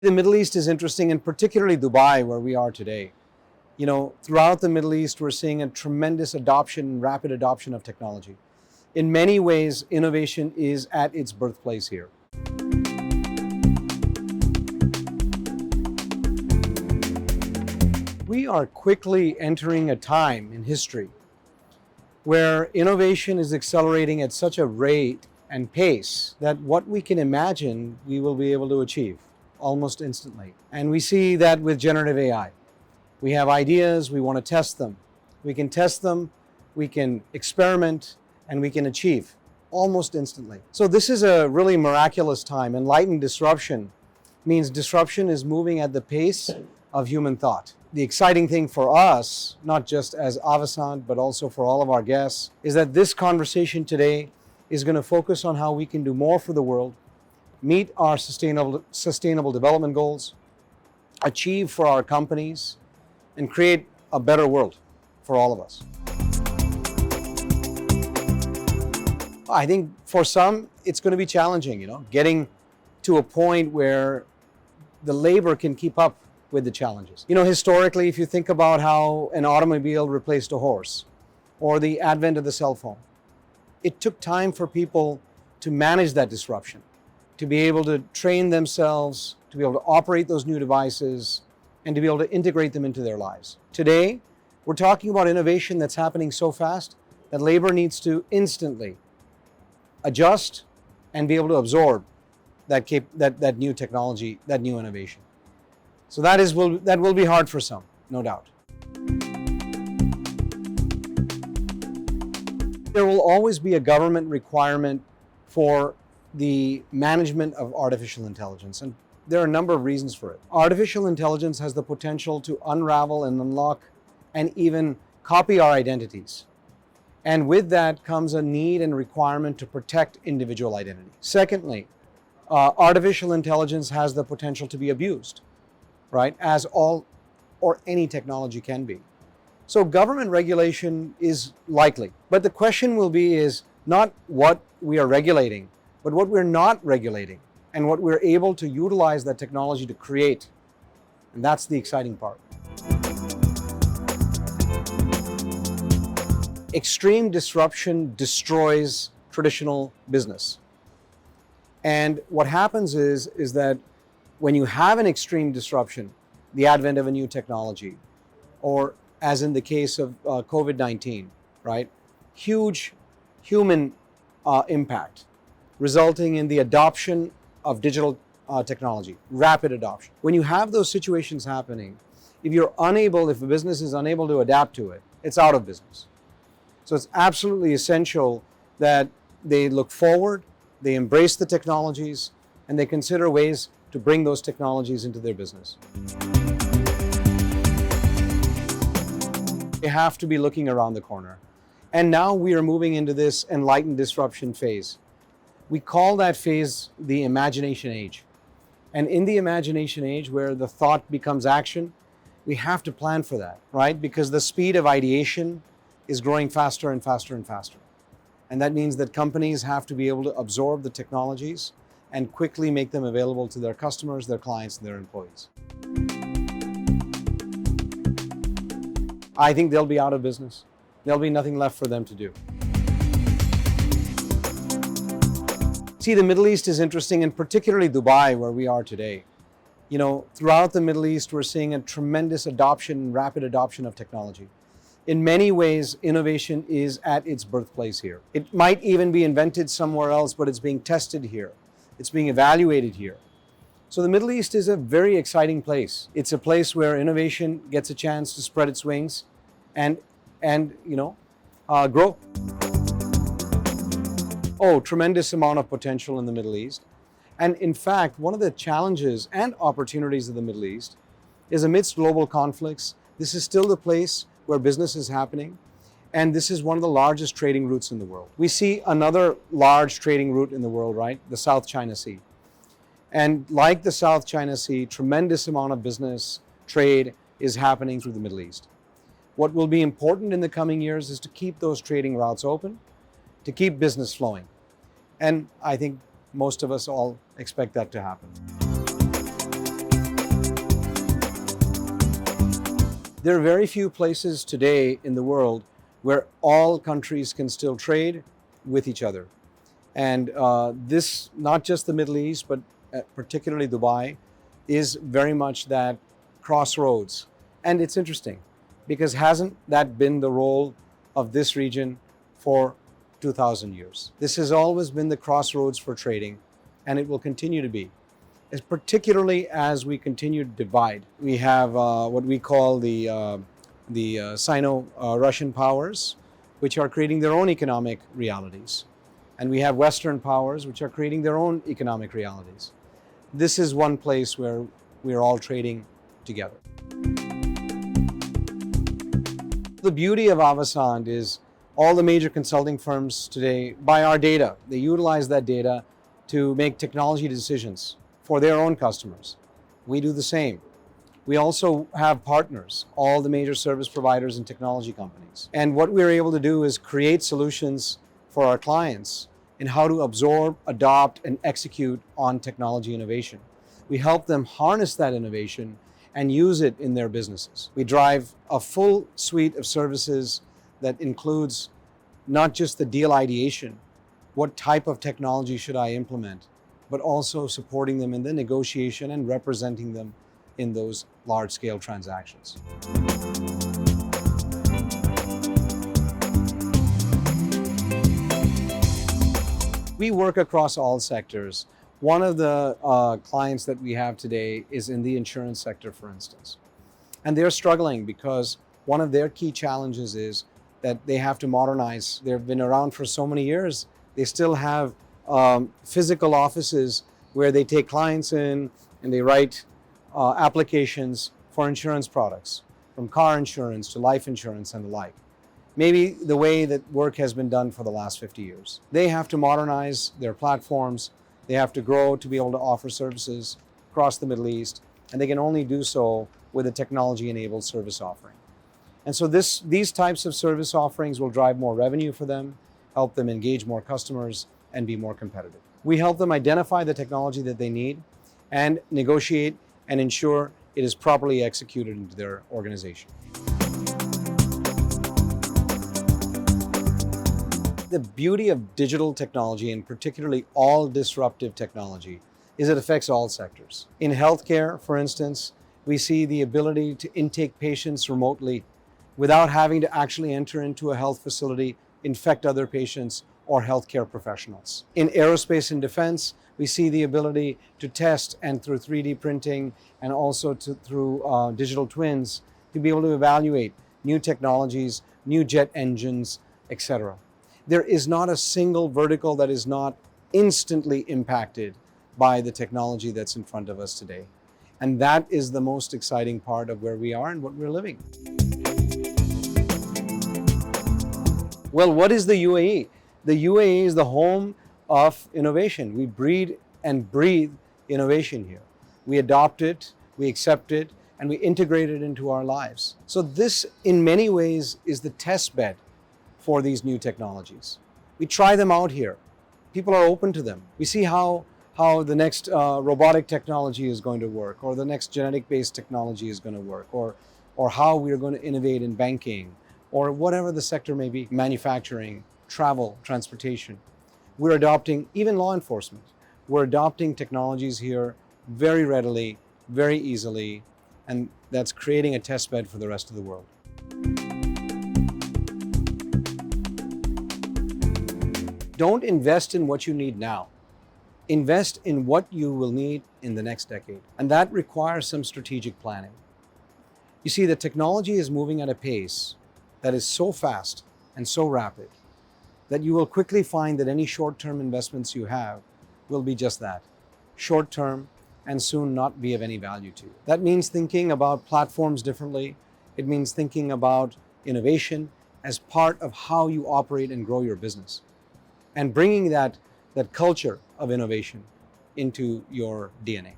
The Middle East is interesting, and particularly Dubai, where we are today. Throughout the Middle East, we're seeing a tremendous adoption, rapid adoption of technology. In many ways, innovation is at its birthplace here. We are quickly entering a time in history where innovation is accelerating at such a rate and pace that what we can imagine, we will be able to achieve almost instantly. And we see that with generative AI. We have ideas, we want to test them. We can test them, we can experiment, and we can achieve almost instantly. So this is a really miraculous time. Enlightened disruption means disruption is moving at the pace of human thought. The exciting thing for us, not just as Avasant, but also for all of our guests, is that this conversation today is going to focus on how we can do more for the world, meet our sustainable development goals, achieve for our companies, and create a better world for all of us. I think for some, it's going to be challenging, getting to a point where the labor can keep up with the challenges. Historically, if you think about how an automobile replaced a horse or the advent of the cell phone, it took time for people to manage that disruption, to be able to train themselves, to be able to operate those new devices, and to be able to integrate them into their lives. Today, we're talking about innovation that's happening so fast that labor needs to instantly adjust and be able to absorb that new technology, that new innovation. So that will be hard for some, no doubt. There will always be a government requirement for the management of artificial intelligence, and there are a number of reasons for it. Artificial intelligence has the potential to unravel and unlock and even copy our identities. And with that comes a need and requirement to protect individual identity. Secondly, artificial intelligence has the potential to be abused, right? As all or any technology can be. So government regulation is likely. But the question will be is not what we are regulating, but what we're not regulating and what we're able to utilize that technology to create. And that's the exciting part. Extreme disruption destroys traditional business. And what happens is that when you have an extreme disruption, the advent of a new technology, or as in the case of COVID-19, right? Huge human impact, resulting in the adoption of digital technology, rapid adoption. When you have those situations happening, if a business is unable to adapt to it, it's out of business. So it's absolutely essential that they look forward, they embrace the technologies, and they consider ways to bring those technologies into their business. They have to be looking around the corner. And now we are moving into this enlightened disruption phase. We call that phase the imagination age. And in the imagination age, where the thought becomes action, we have to plan for that, right? Because the speed of ideation is growing faster and faster and faster. And that means that companies have to be able to absorb the technologies and quickly make them available to their customers, their clients, and their employees. I think they'll be out of business. There'll be nothing left for them to do. See, the Middle East is interesting, and particularly Dubai, where we are today. Throughout the Middle East, we're seeing a tremendous adoption, rapid adoption of technology. In many ways, innovation is at its birthplace here. It might even be invented somewhere else, but it's being tested here. It's being evaluated here. So the Middle East is a very exciting place. It's a place where innovation gets a chance to spread its wings and grow. Tremendous amount of potential in the Middle East. And in fact, one of the challenges and opportunities of the Middle East is amidst global conflicts, this is still the place where business is happening. And this is one of the largest trading routes in the world. We see another large trading route in the world, right? The South China Sea. And like the South China Sea, tremendous amount of business, trade is happening through the Middle East. What will be important in the coming years is to keep those trading routes open, to keep business flowing. And I think most of us all expect that to happen. There are very few places today in the world where all countries can still trade with each other. And this, not just the Middle East, but particularly Dubai, is very much that crossroads. And it's interesting because hasn't that been the role of this region for 2,000 years? This has always been the crossroads for trading, and it will continue to be, particularly as we continue to divide. We have what we call the Sino-Russian powers, which are creating their own economic realities. And we have Western powers, which are creating their own economic realities. This is one place where we're all trading together. The beauty of Avasant is all the major consulting firms today buy our data. They utilize that data to make technology decisions for their own customers. We do the same. We also have partners, all the major service providers and technology companies. And what we're able to do is create solutions for our clients in how to absorb, adopt, and execute on technology innovation. We help them harness that innovation and use it in their businesses. We drive a full suite of services that includes not just the deal ideation, what type of technology should I implement, but also supporting them in the negotiation and representing them in those large-scale transactions. We work across all sectors. One of the clients that we have today is in the insurance sector, for instance. And they're struggling because one of their key challenges is that they have to modernize. They've been around for so many years. They still have physical offices where they take clients in and they write applications for insurance products, from car insurance to life insurance and the like. Maybe the way that work has been done for the last 50 years. They have to modernize their platforms. They have to grow to be able to offer services across the Middle East, and they can only do so with a technology-enabled service offering. And so these types of service offerings will drive more revenue for them, help them engage more customers, and be more competitive. We help them identify the technology that they need and negotiate and ensure it is properly executed into their organization. The beauty of digital technology, and particularly all disruptive technology, is it affects all sectors. In healthcare, for instance, we see the ability to intake patients remotely without having to actually enter into a health facility, infect other patients or healthcare professionals. In aerospace and defense, we see the ability to test, and through 3D printing and also through digital twins, to be able to evaluate new technologies, new jet engines, etc. There is not a single vertical that is not instantly impacted by the technology that's in front of us today. And that is the most exciting part of where we are and what we're living. Well, what is the UAE? The UAE is the home of innovation. We breed and breathe innovation here. We adopt it, we accept it, and we integrate it into our lives. So this, in many ways, is the test bed for these new technologies. We try them out here. People are open to them. We see how the next robotic technology is going to work, or the next genetic-based technology is going to work, or how we are going to innovate in banking, or whatever the sector may be, manufacturing, travel, transportation. We're adopting, even law enforcement, we're adopting technologies here very readily, very easily, and that's creating a test bed for the rest of the world. Don't invest in what you need now. Invest in what you will need in the next decade. And that requires some strategic planning. You see, the technology is moving at a pace that is so fast and so rapid that you will quickly find that any short-term investments you have will be just that, short-term, and soon not be of any value to you. That means thinking about platforms differently. It means thinking about innovation as part of how you operate and grow your business, and bringing that culture of innovation into your DNA.